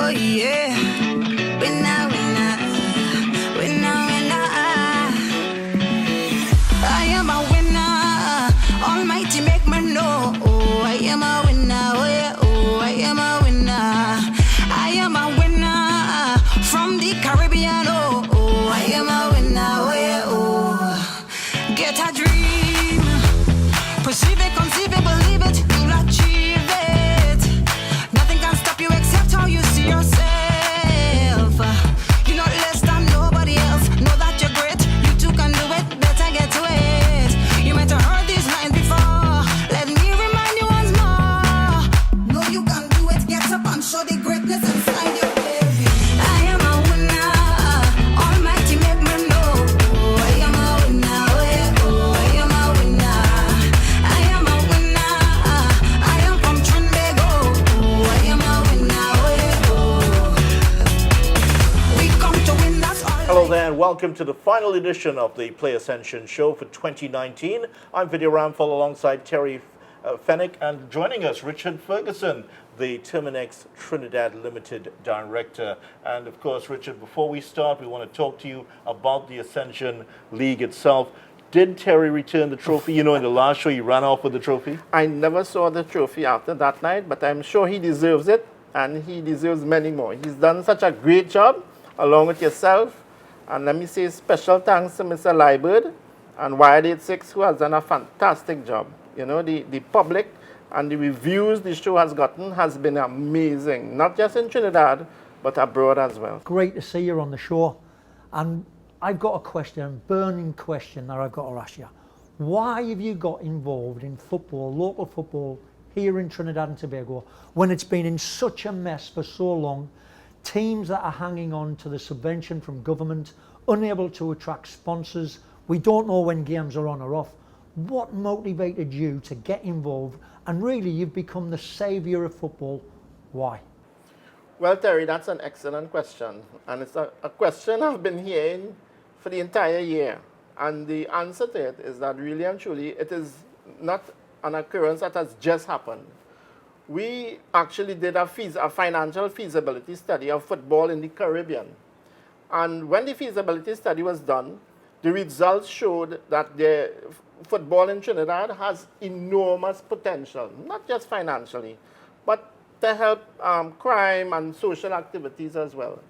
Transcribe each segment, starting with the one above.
Oh yeah, winner, winner, winner, winner. I am a winner. Almighty make me know. Oh, I am a winner. Oh yeah, oh, I am a winner. I am a winner from the Caribbean. Oh, oh, I am a winner. Oh yeah, oh. Get a dream, perceive it, conceive it, believe it, you'll achieve it. Nothing can stop you except how you see yourself. You're not less than nobody else. Know that you're great, you too can do it. Better get to it. You might have heard these lines before. Let me remind you once more. Know you can do it. Get up and show the greatness inside you, baby. I am a winner. Almighty make me know. Oh, I am a winner. Oh yeah, oh, I am a winner. I am a winner. I am from Trinbago. Oh, I am a winner. Oh yeah, oh. We come to win. That's all. Hello there, and welcome to the final edition of the Play Ascension show for 2019. I'm Vidia Ramphal alongside Terry Fenwick, and joining us, Richard Ferguson, the Terminex Trinidad Limited Director. And of course, Richard, before we start, we want to talk to you about the Ascension League itself. Did Terry return the trophy? You know, in the last show, he ran off with the trophy. I never saw the trophy after that night, but I'm sure he deserves it, and he deserves many more. He's done such a great job, along with yourself. And let me say special thanks to Mr. Liebert and Wired86, who has done a fantastic job. You know, the public and the reviews the show has gotten has been amazing, not just in Trinidad, but abroad as well. Great to see you on the show. And I've got a question, a burning question that I've got to ask you. Why have you got involved in football, local football, here in Trinidad and Tobago, when it's been in such a mess for so long? Teams that are hanging on to the subvention from government, unable to attract sponsors. We don't know when games are on or off. What motivated you to get involved? And really, you've become the saviour of football. Why? Well, Terry, that's an excellent question. And it's a question I've been hearing for the entire year. And the answer to it is that really and truly, it is not an occurrence that has just happened. We actually did a financial feasibility study of football in the Caribbean. And when the feasibility study was done, the results showed that the football in Trinidad has enormous potential, not just financially, but to help crime and social activities as well.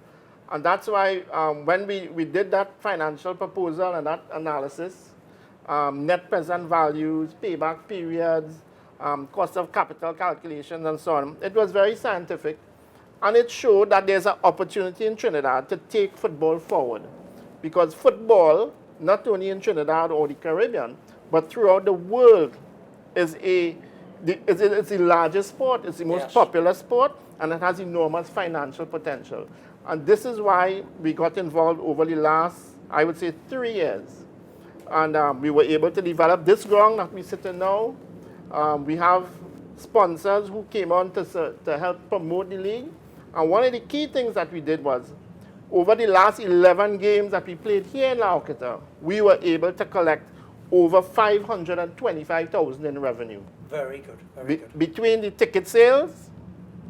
And that's why when we did that financial proposal and that analysis, net present values, payback periods, cost of capital calculations and so on, it was very scientific. And it showed that there's an opportunity in Trinidad to take football forward. Because football, not only in Trinidad or the Caribbean, but throughout the world, is it's the largest sport, it's the most popular sport, and it has enormous financial potential. And this is why we got involved over the last, I would say, 3 years. And we were able to develop this ground that we sit in now. We have sponsors who came on to help promote the league. And one of the key things that we did was, over the last 11 games that we played here in La Orquita, we were able to collect over 525,000 in revenue. Very good, very good. Between the ticket sales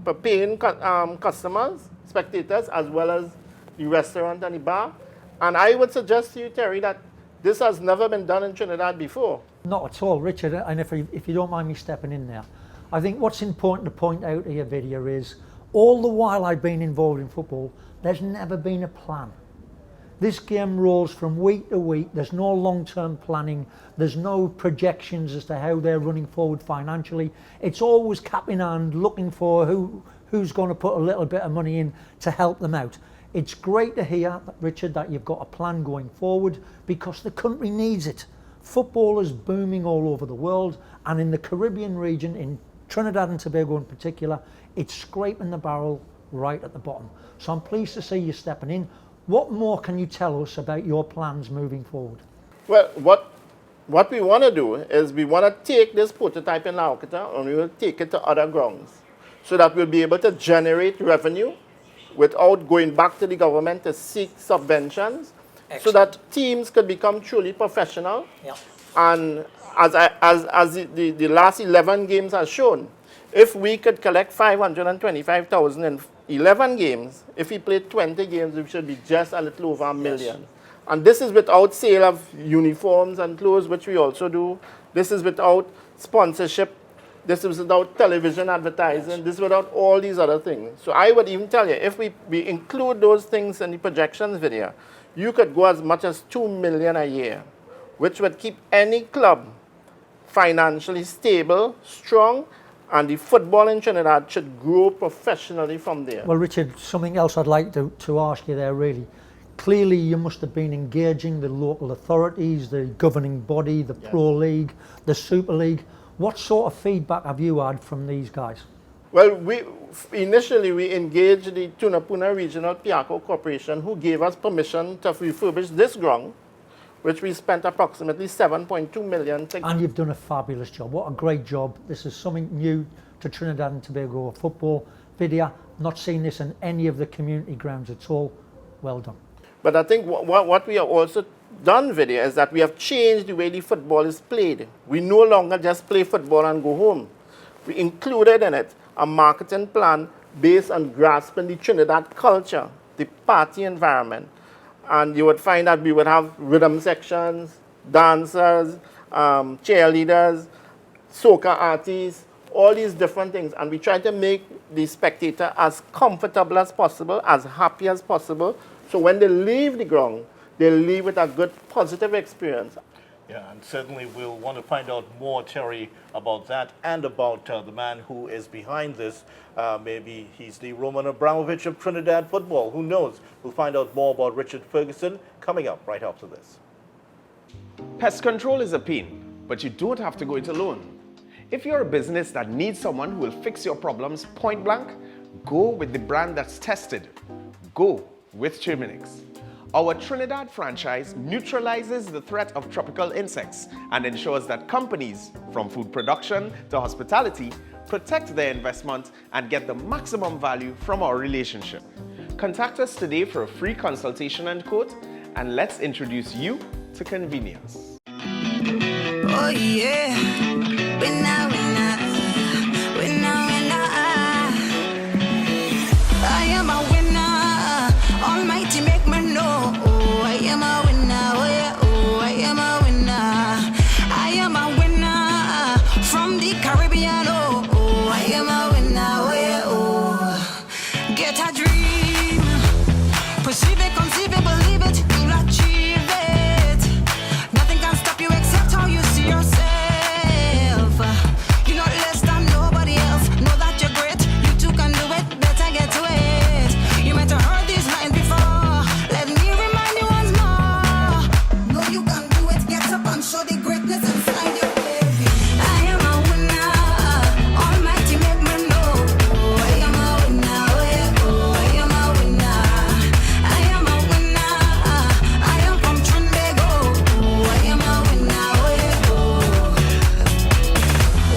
for paying customers, spectators, as well as the restaurant and the bar. And I would suggest to you, Terry, that this has never been done in Trinidad before. Not at all, Richard, and if you don't mind me stepping in there, I think what's important to point out here, Vidia, is all the while I've been involved in football, there's never been a plan. This game rolls from week to week. There's no long-term planning. There's no projections as to how they're running forward financially. It's always cap in hand, looking for who's going to put a little bit of money in to help them out. It's great to hear, Richard, that you've got a plan going forward, because the country needs it. Football is booming all over the world, and in the Caribbean region, in Trinidad and Tobago in particular, it's scraping the barrel right at the bottom. So I'm pleased to see you stepping in. What more can you tell us about your plans moving forward? Well, what we want to do is we want to take this prototype in La Orquita and we will take it to other grounds so that we'll be able to generate revenue without going back to the government to seek subventions. Excellent. So that teams could become truly professional. Yeah. And as the last 11 games has shown, If we could collect 525,000 in 11 games, if we played 20 games, we should be just a little over a million. And this is without sale of uniforms and clothes, which we also do. This is without sponsorship. This is without television advertising. This is without all these other things. So I would even tell you, if we include those things in the projections video, you could go as much as 2 million a year, which would keep any club financially stable, strong, and the football in Trinidad should grow professionally from there. Well, Richard, something else I'd like to ask you there, really. Clearly, you must have been engaging the local authorities, the governing body, the Pro League, the Super League. What sort of feedback have you had from these guys? Well, initially we engaged the Tunapuna Regional Piaco Corporation, who gave us permission to refurbish this ground, which we spent approximately 7.2 million. And you've done a fabulous job. What a great job. This is something new to Trinidad and Tobago football. Vidia, not seen this in any of the community grounds at all. Well done. But I think what we have also done, Vidia, is that we have changed the way the football is played. We no longer just play football and go home. We included in it a marketing plan based on grasping the Trinidad culture, the party environment. And you would find that we would have rhythm sections, dancers, cheerleaders, soca artists, all these different things. And we try to make the spectator as comfortable as possible, as happy as possible. So when they leave the ground, they leave with a good, positive experience. Yeah, and certainly we'll want to find out more, Terry, about that and about the man who is behind this. Maybe he's the Roman Abramovich of Trinidad football. Who knows? We'll find out more about Richard Ferguson coming up right after this. Pest control is a pain, but you don't have to go it alone. If you're a business that needs someone who will fix your problems point blank, go with the brand that's tested. Go with Terminix. Our Trinidad franchise neutralizes the threat of tropical insects and ensures that companies, from food production to hospitality, protect their investment and get the maximum value from our relationship. Contact us today for a free consultation and quote, and let's introduce you to convenience. Oh yeah, winner, winner, winner, winner. I am a winner, Almighty make me know. Oh, I am a winner, oh yeah, oh, I am a winner. I am a winner from the Caribbean, oh, oh, I am a winner, oh yeah, oh. Get a dream, perceive it, conceive it, believe it, you'll achieve it. Nothing can stop you except how you see yourself. You're not less than nobody else. Know that you're great. You too can do it. Better get to it. You might have heard these lines before. Let me remind you once more. Know you can do it. Get up and show the greatness inside you, baby. I am a winner. Almighty make me know. Oh, I am a winner. Oh, yeah. Oh, I am a winner. I am a winner. I am from Trinidad. Oh, I am a winner. Oh, yeah. Oh.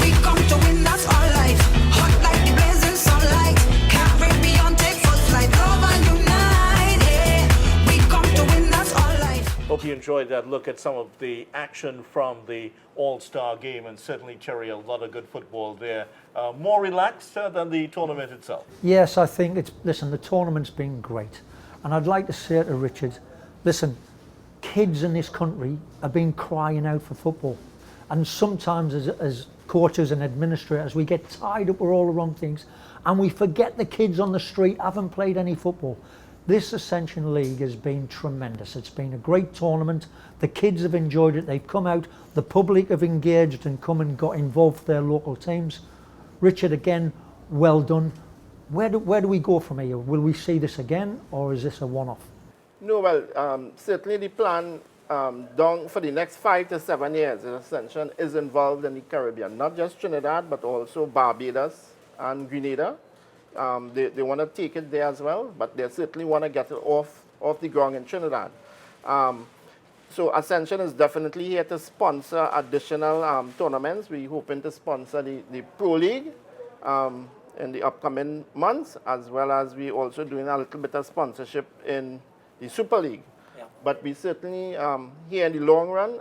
We come to win, that's our life. Hot like the blazing sunlight. Caribbean take first flight. Love and unite. Yeah. We come to win, that's our life. Hope you enjoyed that look at some of the action from the All-Star game, and certainly, Terry, a lot of good football there. More relaxed than the tournament itself. Yes, I think it's, listen, the tournament's been great. And I'd like to say to Richard, listen, kids in this country have been crying out for football. And sometimes as coaches and administrators, we get tied up with all the wrong things and we forget the kids on the street haven't played any football. This Ascension League has been tremendous. It's been a great tournament. The kids have enjoyed it. They've come out. The public have engaged and come and got involved with their local teams. Richard, again, well done. Where do we go from here? Will we see this again, or is this a one-off? No, well, certainly the plan down for the next 5 to 7 years, Ascension is involved in the Caribbean, not just Trinidad, but also Barbados and Grenada. They want to take it there as well, but they certainly want to get it off the ground in Trinidad. So Ascension is definitely here to sponsor additional tournaments. We're hoping to sponsor the Pro League in the upcoming months, as well as we also doing a little bit of sponsorship in the Super League. Yeah. But we certainly here in the long run,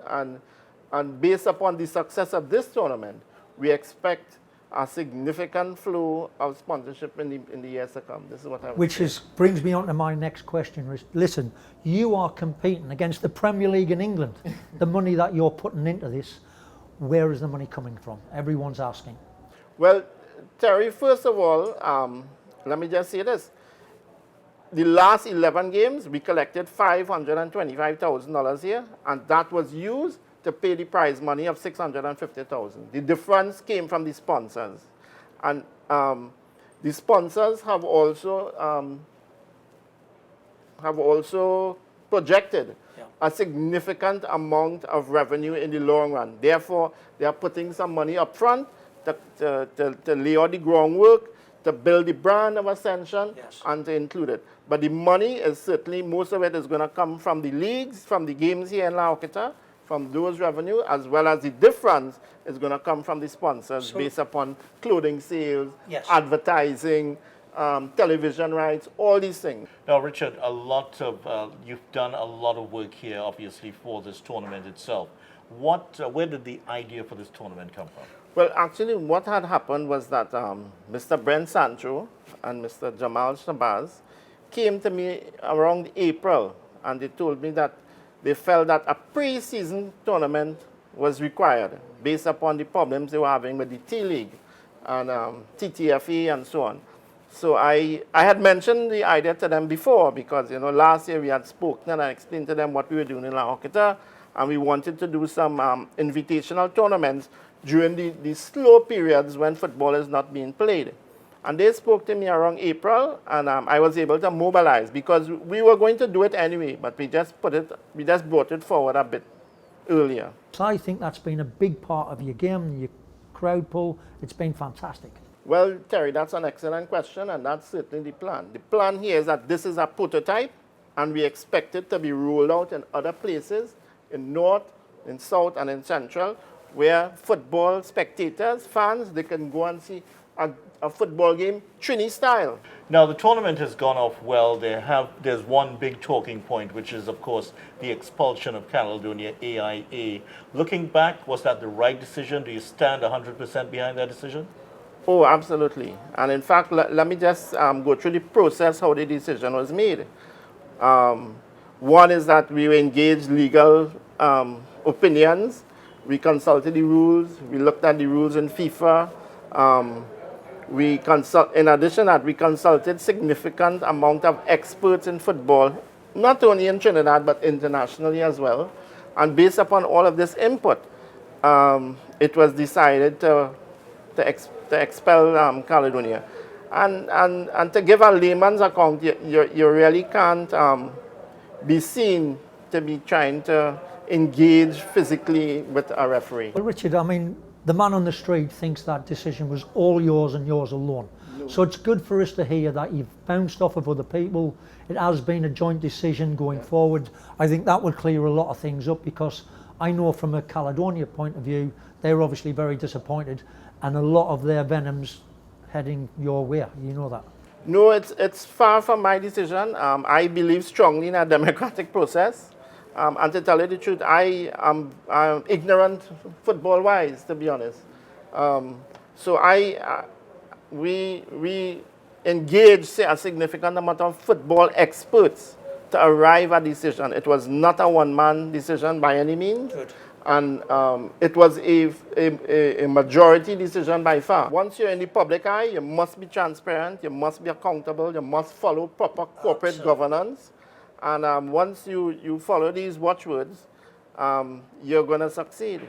and based upon the success of this tournament, we expect a significant flow of sponsorship in the years to come. This is what I would Which say. brings me on to my next question. Listen, you are competing against the Premier League in England. The money that you're putting into this, where is the money coming from? Everyone's asking. Well, Terry, first of all, let me just say this. The last 11 games, we collected $525,000 here, and that was used to pay the prize money of $650,000. The difference came from the sponsors. And the sponsors have also projected a significant amount of revenue in the long run. Therefore, they are putting some money up front to lay out the groundwork, to build the brand of Ascension, and to include it. But the money is certainly, most of it is going to come from the leagues, from the games here in La Horquetta, from those revenue, as well as the difference is going to come from the sponsors based upon clothing sales, advertising, television rights, all these things. Now, Richard, you've done a lot of work here, obviously, for this tournament itself. Where did the idea for this tournament come from? Well, actually, what had happened was that Mr. Brent Sancho and Mr. Jamal Shabazz came to me around April, and they told me that they felt that a pre-season tournament was required based upon the problems they were having with the T-League and TTFE and so on. So I had mentioned the idea to them before because, last year we had spoken and I explained to them what we were doing in La Horquetta, and we wanted to do some invitational tournaments during the slow periods when football is not being played. And they spoke to me around April, and I was able to mobilize because we were going to do it anyway, but we just brought it forward a bit earlier. So I think that's been a big part of your game, your crowd pull. It's been fantastic. Well, Terry, that's an excellent question, and that's certainly the plan. The plan here is that this is a prototype, and we expect it to be rolled out in other places, in North, in South, and in Central, where football spectators, fans, they can go and see a football game Trini style. Now, the tournament has gone off well. There's one big talking point, which is, of course, the expulsion of Caledonia AIA. Looking back, was that the right decision? Do you stand 100% behind that decision? Oh, absolutely. And in fact, let me just go through the process how the decision was made. One is that we engaged legal opinions. We consulted the rules. We looked at the rules in FIFA. In addition to that, we consulted significant amount of experts in football, not only in Trinidad, but internationally as well. And based upon all of this input, it was decided to expel Caledonia. And to give a layman's account, you really can't be seen to be trying to engage physically with a referee. Well, Richard, I mean, the man on the street thinks that decision was all yours and yours alone. No. So it's good for us to hear that you've bounced off of other people. It has been a joint decision going forward. I think that will clear a lot of things up because I know from a Caledonia point of view, they're obviously very disappointed and a lot of their venom's heading your way. You know that? No, it's far from my decision. I believe strongly in a democratic process. And to tell you the truth, I'm ignorant football-wise, to be honest. So we engaged a significant amount of football experts to arrive at a decision. It was not a one-man decision by any means. Good. And it was a majority decision by far. Once you're in the public eye, you must be transparent, you must be accountable, you must follow proper corporate governance. And once you follow these watchwords, you're going to succeed.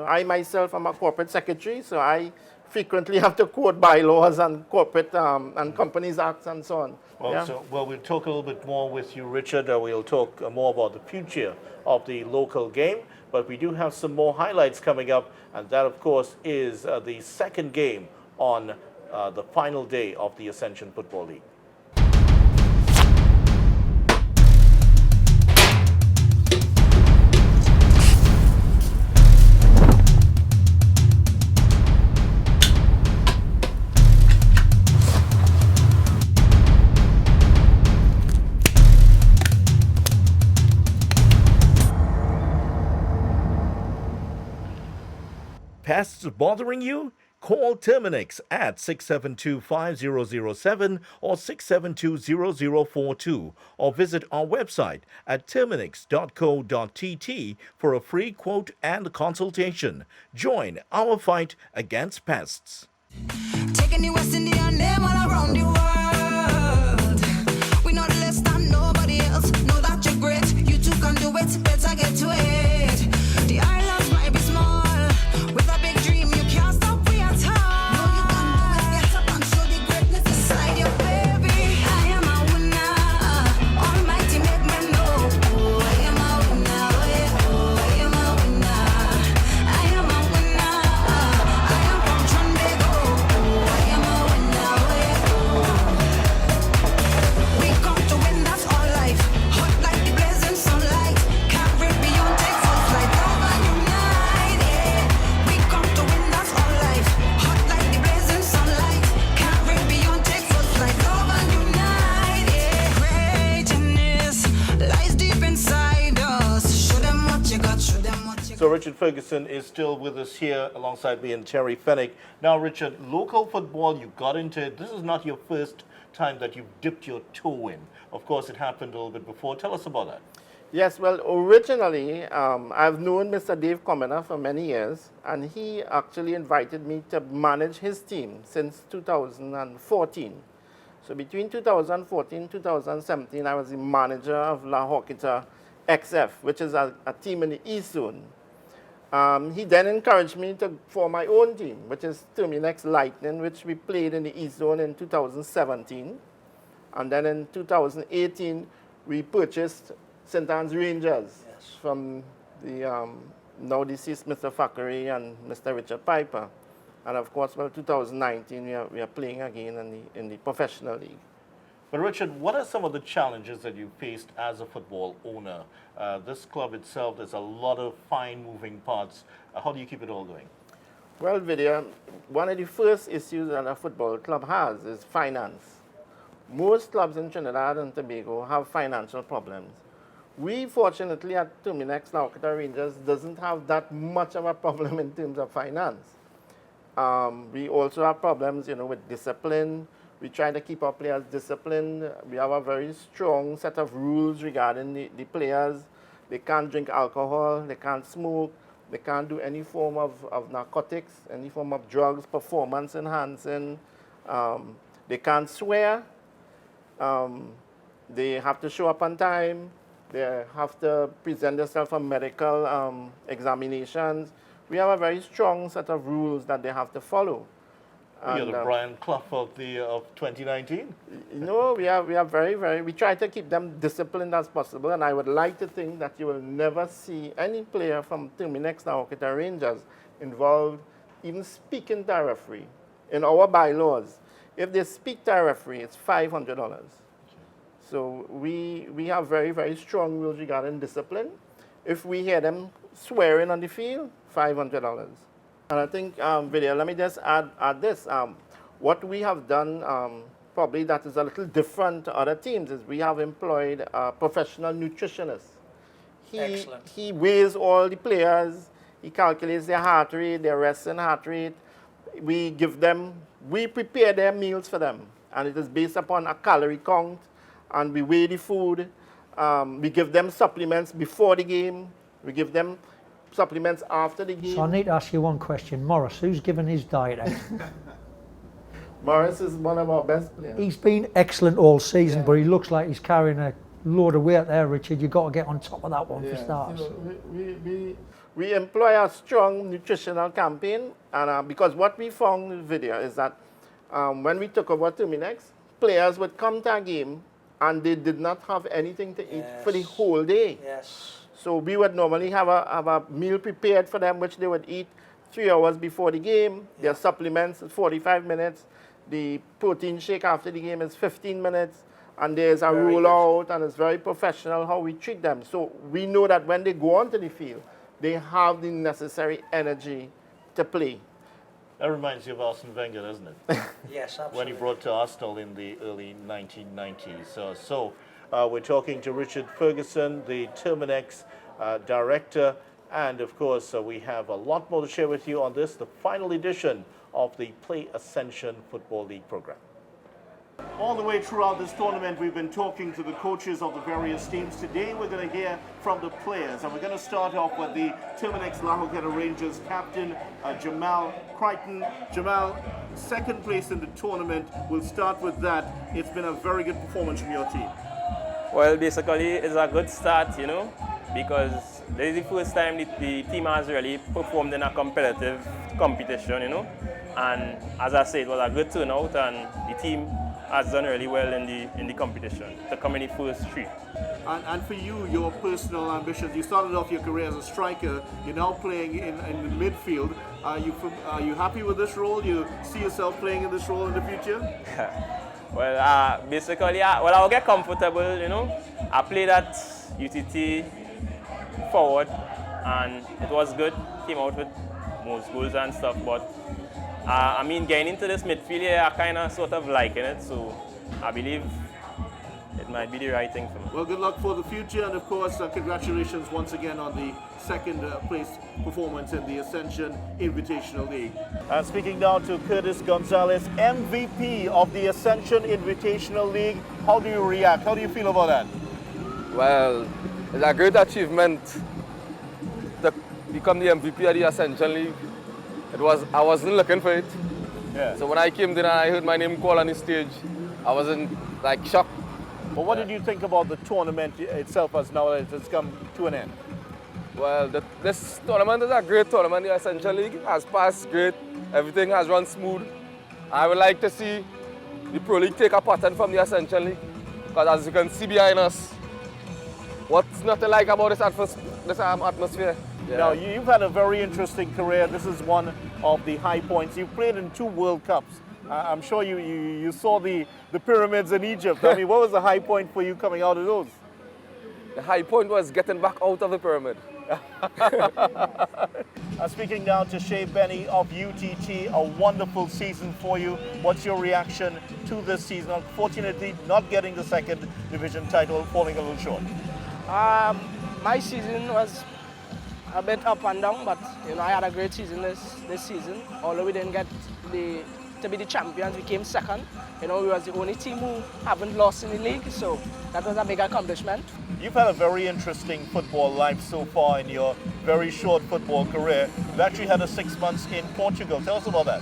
I myself am a corporate secretary, so I frequently have to quote bylaws and corporate and companies acts and so on. Well, we'll talk a little bit more with you, Richard. We'll talk more about the future of the local game. But we do have some more highlights coming up, and that, of course, is the second game on the final day of the Ascension Football League. Pests bothering you? Call Terminix at 672-5007 or 672-0042 or visit our website at terminix.co.tt for a free quote and consultation. Join our fight against pests. Taking the West Indian name all around the world. We know less than nobody else. Know that you're great. You too can do it. Better get to it. The islands might be small. With a big dream, you can't stop. We are tall. No, you can do it. Get up and show the greatness inside your baby. I am a winner. Almighty make me know. Oh, I am a winner. Oh, yeah. Oh, I am a winner. I am a winner. I am from Trinidad. Oh, I am a winner. Oh, yeah. We come to win, that's our life. Hot like the blazing sunlight. Caribbean take full flight. Love and unite, yeah. We come to win, that's our life. Hot like the blazing sunlight. Caribbean take full flight. Love and unite, yeah. Greatness lies deep inside us. Show them what you got, show them what you got. So Richard Ferguson is still with us here alongside me and Terry Fenwick. Now, Richard, local football, you got into it. This is not your first time that you've dipped your toe in. Of course, it happened a little bit before. Tell us about that. Yes, well, originally, I've known Mr. Dave Commoner for many years, and he actually invited me to manage his team since 2014. So between 2014 and 2017, I was the manager of La Hawkita XF, which is a team in the East Zone. He then encouraged me to form my own team, which is Terminix Lightning, which we played in the East Zone in 2017. And then in 2018, we purchased St. Anne's Rangers from the now deceased Mr. Fackery and Mr. Richard Piper. And of course, well, 2019, we are playing again in the professional league. But Richard, what are some of the challenges that you faced as a football owner? This club itself, there's a lot of fine moving parts. How do you keep it all going? Well, Vidia, one of the first issues that a football club has is finance. Most clubs in Trinidad and Tobago have financial problems. We, fortunately, at Terminix La Hawkita Rangers doesn't have that much of a problem in terms of finance. We also have problems, with discipline. We try to keep our players disciplined. We have a very strong set of rules regarding the players. They can't drink alcohol, they can't smoke, they can't do any form of narcotics, any form of drugs, performance enhancing. They can't swear. They have to show up on time. They have to present themselves for medical examinations. We have a very strong set of rules that they have to follow. You're the Brian Clough of 2019? We try to keep them disciplined as possible, and I would like to think that you will never see any player from Terminix La Hawkita Rangers involved even speaking to a referee. In our bylaws, if they speak to a referee, it's $500. So we have very, very strong rules regarding discipline. If we hear them swearing on the field, $500. And I think, Vidia, let me just add this. What we have done, probably that is a little different to other teams, is we have employed a professional nutritionist. Excellent. He weighs all the players. He calculates their heart rate, their resting heart rate. We prepare their meals for them. And it is based upon a calorie count. And we weigh the food. We give them supplements before the game. We give them supplements after the game. So I need to ask you one question. Morris, who's given his diet out? Morris is one of our best players. He's been excellent all season, but he looks like he's carrying a load of weight there, Richard. You've got to get on top of that one for starters. We employ a strong nutritional campaign, and because what we found in Vidia is that when we took over Terminix, players would come to a game and they did not have anything to eat for the whole day. Yes. So we would normally have a meal prepared for them, which they would eat 3 hours before the game. Their supplements is 45 minutes. The protein shake after the game is 15 minutes. And there's a rollout, and it's very professional how we treat them. So we know that when they go onto the field, they have the necessary energy to play. That reminds you of Arsene Wenger, doesn't it? Yes, absolutely. When he brought to Arsenal in the early 1990s. So we're talking to Richard Ferguson, the Terminix director. And of course, we have a lot more to share with you on this, the final edition of the Play Ascension Football League program. All the way throughout this tournament, we've been talking to the coaches of the various teams. Today, we're going to hear from the players, and we're going to start off with the Terminex Lahoketa Rangers captain, Jamal Crichton. Jamal, second place in the tournament. We'll start with that. It's been a very good performance from your team. Well, basically, it's a good start, you know, because this is the first time the team has really performed in a competitive competition, you know. And as I said, it was a good turnout, and the team has done really well in the competition to come in the first three. And for you, your personal ambitions, you started off your career as a striker, you're now playing in the midfield. Are you happy with this role? You see yourself playing in this role in the future? Well, basically, I'll get comfortable, you know. I played at UTT forward, and it was good, came out with most goals and stuff, but I mean, getting into this midfield here, I kind of sort of liking it, so I believe it might be the right thing for me. Well, good luck for the future, and of course, congratulations once again on the second place performance in the Ascension Invitational League. And speaking now to Curtis Gonzales, MVP of the Ascension Invitational League. How do you react? How do you feel about that? Well, it's a great achievement to become the MVP of the Ascension League. I wasn't looking for it. Yeah. So when I came there and I heard my name called on the stage, I wasn't like shocked. But what did you think about the tournament itself as now that it's come to an end? Well, this tournament is a great tournament. The Ascension League has passed great. Everything has run smooth. I would like to see the Pro League take a pattern from the Ascension League. Because as you can see behind us, what's not to like about this atmosphere? Yeah. Now, you've had a very interesting career. This is one of the high points. You've played in 2 World Cups. I'm sure you saw the pyramids in Egypt. I mean, what was the high point for you coming out of those? The high point was getting back out of the pyramid. Speaking now to Shea Benny of UTT, a wonderful season for you. What's your reaction to this season? Unfortunately, not getting the second division title, falling a little short. My season was a bit up and down, but you know, I had a great season this season. Although we didn't get to be the champions, we came second. You know, we was the only team who haven't lost in the league, so that was a big accomplishment. You've had a very interesting football life so far in your very short football career. You've actually had 6 months in Portugal. Tell us about that.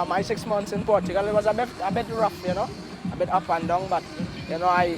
My 6 months in Portugal, it was a bit rough, you know, a bit up and down, but you know, I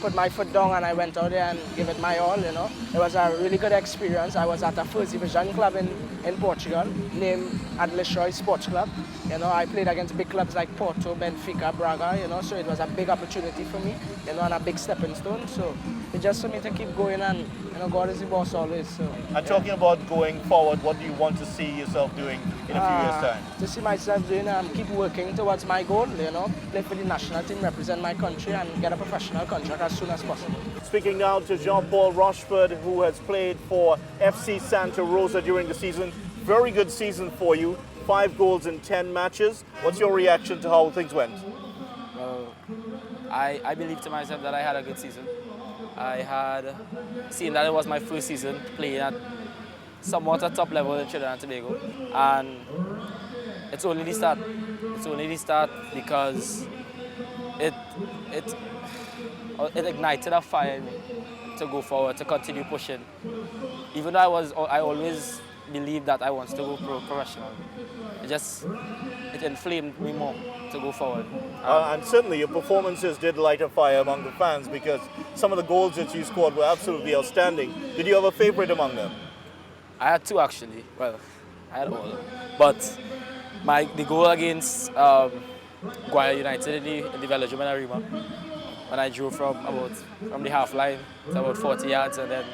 put my foot down and I went out there and gave it my all, you know. It was a really good experience. I was at a first division club in Portugal named Adlisroy Sports Club. You know, I played against big clubs like Porto, Benfica, Braga, you know, so it was a big opportunity for me, you know, and a big stepping stone. So it's just for me to keep going, and you know, God is the boss always. So. And talking about going forward, what do you want to see yourself doing in a few years' time? To see myself doing, keep working towards my goal, you know, play for the national team, represent my country, and get a professional contract as soon as possible. Speaking now to Jean-Paul Rochford, who has played for FC Santa Rosa during the season. Very good season for you. 5 goals in 10 matches. What's your reaction to how things went? Well, I believe to myself that I had a good season. I had seen that it was my first season playing at somewhat a top level in Trinidad and Tobago, and it's only the start. It's only the start because it ignited a fire in me to go forward, to continue pushing. Even though I always believed that I wanted to go professional. It inflamed me more to go forward. And certainly your performances did light a fire among the fans, because some of the goals that you scored were absolutely outstanding. Did you have a favorite among them? I had 2 actually. Well, I had all. But the goal against Guaya United in the Velodrome Arima, when I drew from the half line to about 40 yards and then,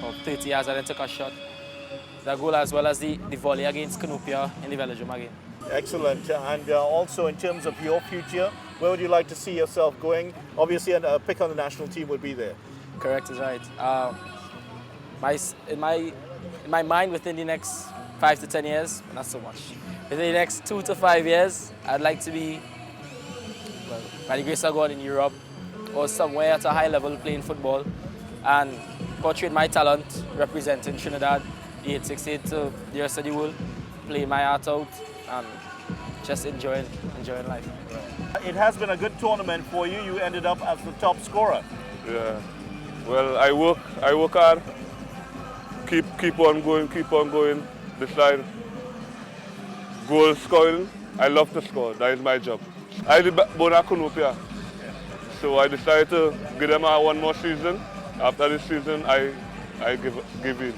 or 30 yards, and then took a shot. That goal, as well as the volley against Canopia in the Velodrome again. Excellent. And also in terms of your future, where would you like to see yourself going? Obviously, a pick on the national team would be there. Correct, is right. In my mind, within the next 5 to 10 years, not so much. Within the next 2 to 5 years, I'd like to be, well, by the grace of God, in Europe or somewhere at a high level playing football and portray my talent representing Trinidad, the 868 to the rest of the world, play my heart out and just enjoying life. It has been a good tournament for you. You ended up as the top scorer. Yeah. Well, I work hard. Keep on going. Decide goal scoring. I love to score. That is my job. I did Bona Kunupia. So I decided to give them one more season. After this season, I give in.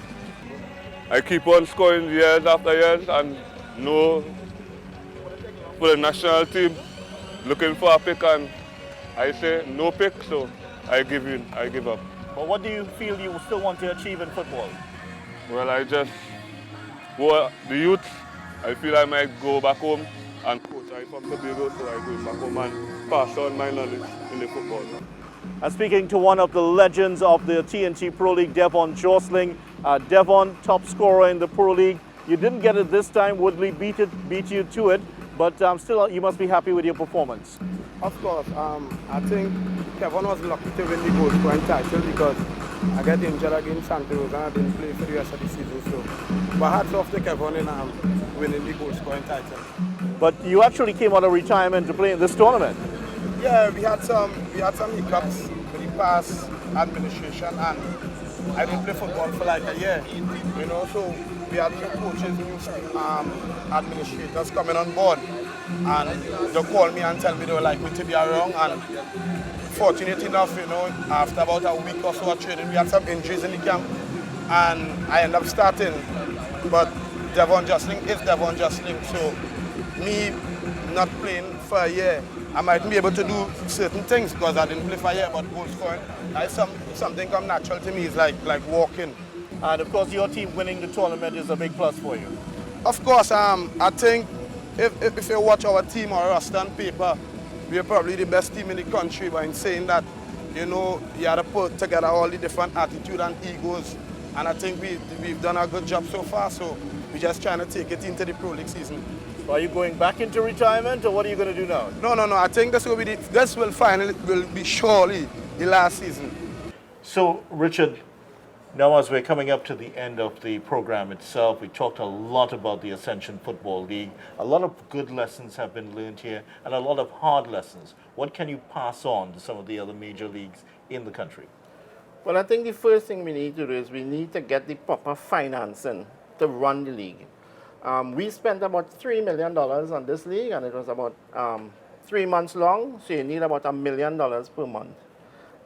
I keep on scoring years after years, and no, for the national team, looking for a pick, and I say no pick, so I give in, I give up. But what do you feel you still want to achieve in football? Well, I just, well, the youth, I feel I might go back home and coach. I'm from Tobago, so I go back home and pass on my knowledge in the football. I'm speaking to one of the legends of the TNT Pro League, Devorn Jorsling. Devorn, top scorer in the Pro League. You didn't get it this time. Woodley beat you to it, but still, you must be happy with your performance. Of course. I think Kevon was lucky to win the goal scoring title because I got injured against Santos and I didn't play for the rest of the season. So, but hats off to Kevon in winning the goal scoring title. But you actually came out of retirement to play in this tournament. Yeah, we had some hiccups with the past administration, and I didn't play football for like a year. You know, so we had new coaches, new administrators coming on board, and they called me and tell me they would like me to be around. And fortunate enough, you know, after about a week or so of training, we had some injuries in the camp, and I ended up starting. But Devorn Jorsling is Devorn Jorsling, so me not playing for a year, I might be able to do certain things because I didn't play for a year, but goal scoring, something come natural to me. It's like walking. And of course, your team winning the tournament is a big plus for you. Of course, I think if you watch our team or roster on paper, we are probably the best team in the country. But in saying that, you know, you have to put together all the different attitude and egos, and I think we've done a good job so far. So we're just trying to take it into the Pro League season. Are you going back into retirement, or what are you going to do now? No. I think this will be surely the last season. So, Richard, now as we're coming up to the end of the program itself, we talked a lot about the Ascension Football League. A lot of good lessons have been learned here, and a lot of hard lessons. What can you pass on to some of the other major leagues in the country? Well, I think the first thing we need to do is we need to get the proper financing to run the league. We spent about $3 million on this league, and it was about 3 months long, so you need about $1 million per month.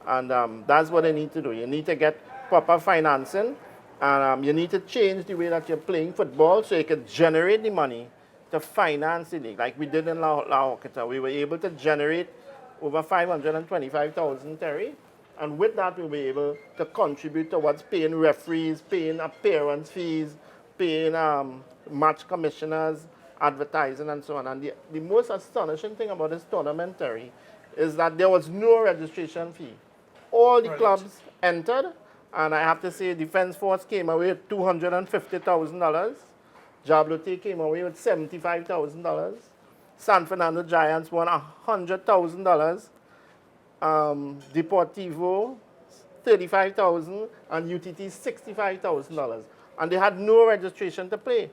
And that's what they need to do. You need to get proper financing, and you need to change the way that you're playing football so you can generate the money to finance the league. Like we did in La Horquita, we were able to generate over $525,000, Terry, and with that we were able to contribute towards paying referees, paying appearance fees, paying match commissioners, advertising, and so on. And the most astonishing thing about this tournament, Terry, is that there was no registration fee. All the clubs entered, and I have to say Defense Force came away with $250,000. Jablote came away with $75,000. San Fernando Giants won $100,000. Deportivo, $35,000, and UTT, $65,000. And they had no registration to play.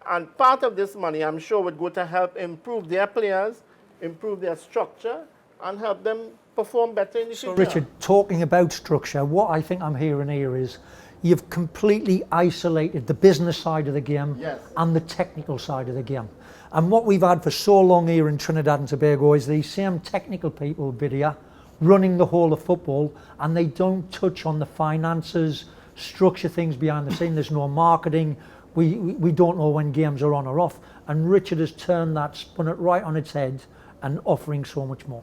And part of this money, I'm sure, would go to help improve their players, improve their structure, and help them perform better in the future. Richard, talking about structure, what I think I'm hearing here is you've completely isolated the business side of the game and the technical side of the game. And what we've had for so long here in Trinidad and Tobago is these same technical people, Vidia, running the whole of football, and they don't touch on the finances, structure things behind the scene. There's no marketing. We don't know when games are on or off. And Richard has turned that, spun it right on its head, and offering so much more.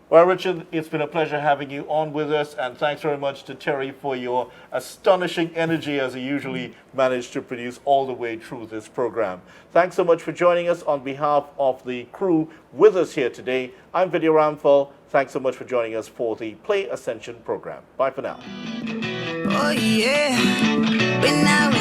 Well, Richard, it's been a pleasure having you on with us, and thanks very much to Terry for your astonishing energy as you usually manage to produce all the way through this program. Thanks so much for joining us on behalf of the crew with us here today. I'm Vidia Ramphal. Thanks so much for joining us for the Play Ascension program. Bye for now. Oh yeah, when I